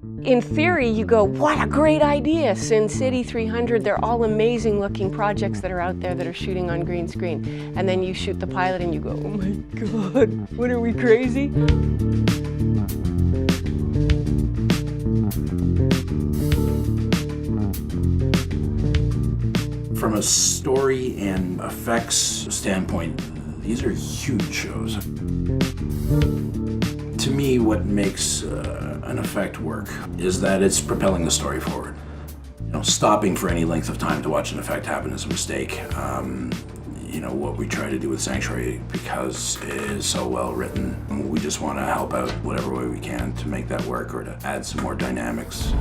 In theory, you go, what a great idea, Sin City 300, they're all amazing looking projects that are out there that are shooting on green screen. And then you shoot the pilot and you go, oh my God, what are we, crazy? From a story and effects standpoint, these are huge shows. To me, what makes an effect work is that it's propelling the story forward. You know, stopping for any length of time to watch an effect happen is a mistake. You know, what we try to do with Sanctuary, because it is so well written, we just want to help out whatever way we can to make that work or to add some more dynamics.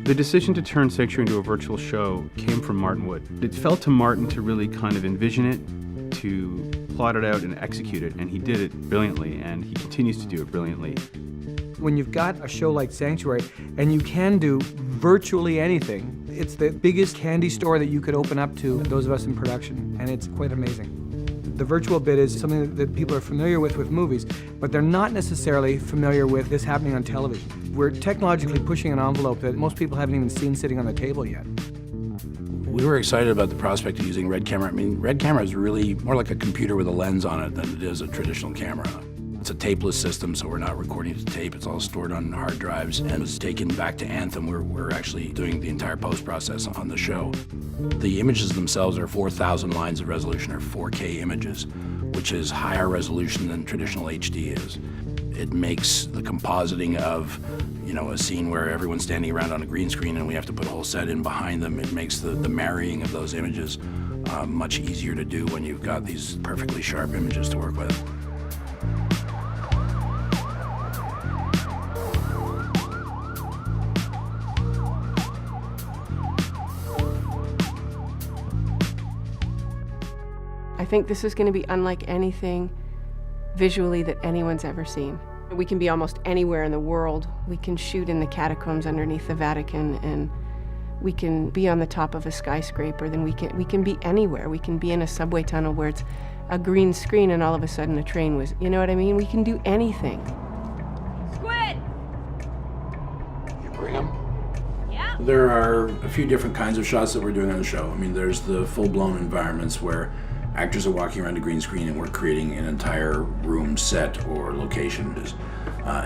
The decision to turn Sanctuary into a virtual show came from Martin Wood. It fell to Martin to really kind of envision it, to plot it out and execute it, and he did it brilliantly, and he continues to do it brilliantly. When you've got a show like Sanctuary, and you can do virtually anything, it's the biggest candy store that you could open up to those of us in production, and it's quite amazing. The virtual bit is something that people are familiar with movies, but they're not necessarily familiar with this happening on television. We're technologically pushing an envelope that most people haven't even seen sitting on the table yet. We were excited about the prospect of using Red Camera. I mean, Red Camera is really more like a computer with a lens on it than it is a traditional camera. It's a tapeless system, so we're not recording to tape. It's all stored on hard drives and it's taken back to Anthem. We're actually doing the entire post-process on the show. The images themselves are 4,000 lines of resolution, or 4K images, which is higher resolution than traditional HD is. It makes the compositing of, you know, a scene where everyone's standing around on a green screen and we have to put a whole set in behind them. It makes the marrying of those images much easier to do when you've got these perfectly sharp images to work with. I think this is going to be unlike anything visually that anyone's ever seen. We can be almost anywhere in the world. We can shoot in the catacombs underneath the Vatican, and we can be on the top of a skyscraper. Then we can be anywhere. We can be in a subway tunnel where it's a green screen and all of a sudden a train was, you know what I mean? We can do anything. Squid! You bring them? Yeah. There are a few different kinds of shots that we're doing on the show. I mean, there's the full-blown environments where actors are walking around a green screen and we're creating an entire room set or location.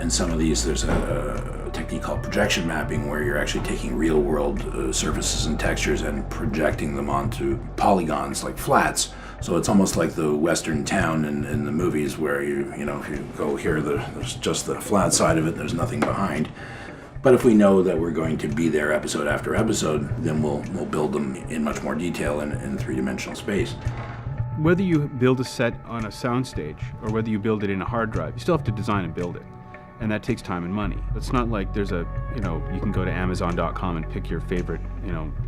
In some of these, there's a technique called projection mapping, where you're actually taking real-world surfaces and textures and projecting them onto polygons, like flats. So it's almost like the Western town in the movies, where you know, if you go here, there's just the flat side of it, there's nothing behind. But if we know that we're going to be there episode after episode, then we'll build them in much more detail in three-dimensional space. Whether you build a set on a soundstage or whether you build it in a hard drive, you still have to design and build it. And that takes time and money. It's not like there's you can go to Amazon.com and pick your favorite,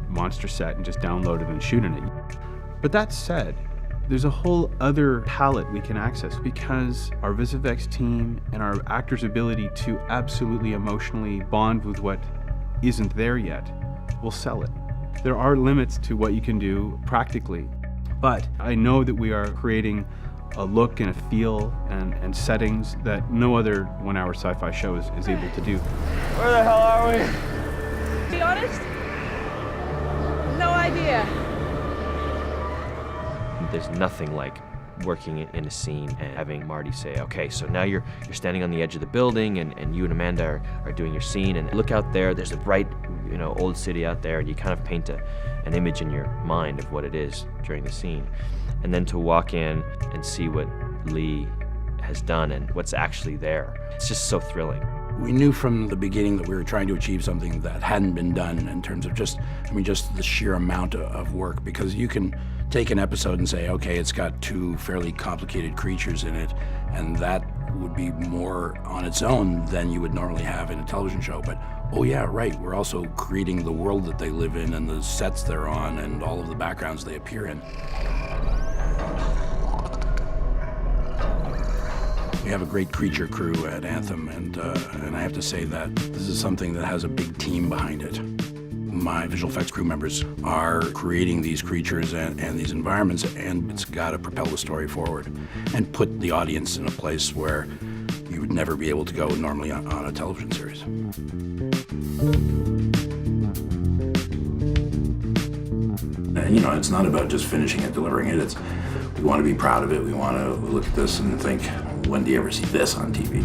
monster set and just download it and shoot in it. But that said, there's a whole other palette we can access, because our VisFX team and our actors' ability to absolutely emotionally bond with what isn't there yet will sell it. There are limits to what you can do practically. But I know that we are creating a look and a feel and settings that no other one-hour sci-fi show is able to do. Where the hell are we? To be honest, no idea. There's nothing like working in a scene and having Marty say, okay, so now you're standing on the edge of the building and you and Amanda are doing your scene, and look out there, there's a bright, old city out there, and you kind of paint an image in your mind of what it is during the scene. And then to walk in and see what Lee has done and what's actually there, it's just so thrilling. We knew from the beginning that we were trying to achieve something that hadn't been done in terms of just the sheer amount of work, because you can take an episode and say, okay, it's got two fairly complicated creatures in it, and that would be more on its own than you would normally have in a television show. But, oh yeah, right, we're also creating the world that they live in and the sets they're on and all of the backgrounds they appear in. We have a great creature crew at Anthem, and I have to say that this is something that has a big team behind it. My visual effects crew members are creating these creatures and these environments, and it's got to propel the story forward and put the audience in a place where, you would never be able to go normally on a television series. And, you know, it's not about just finishing it, delivering it. It's, we want to be proud of it. We want to look at this and think, when do you ever see this on TV?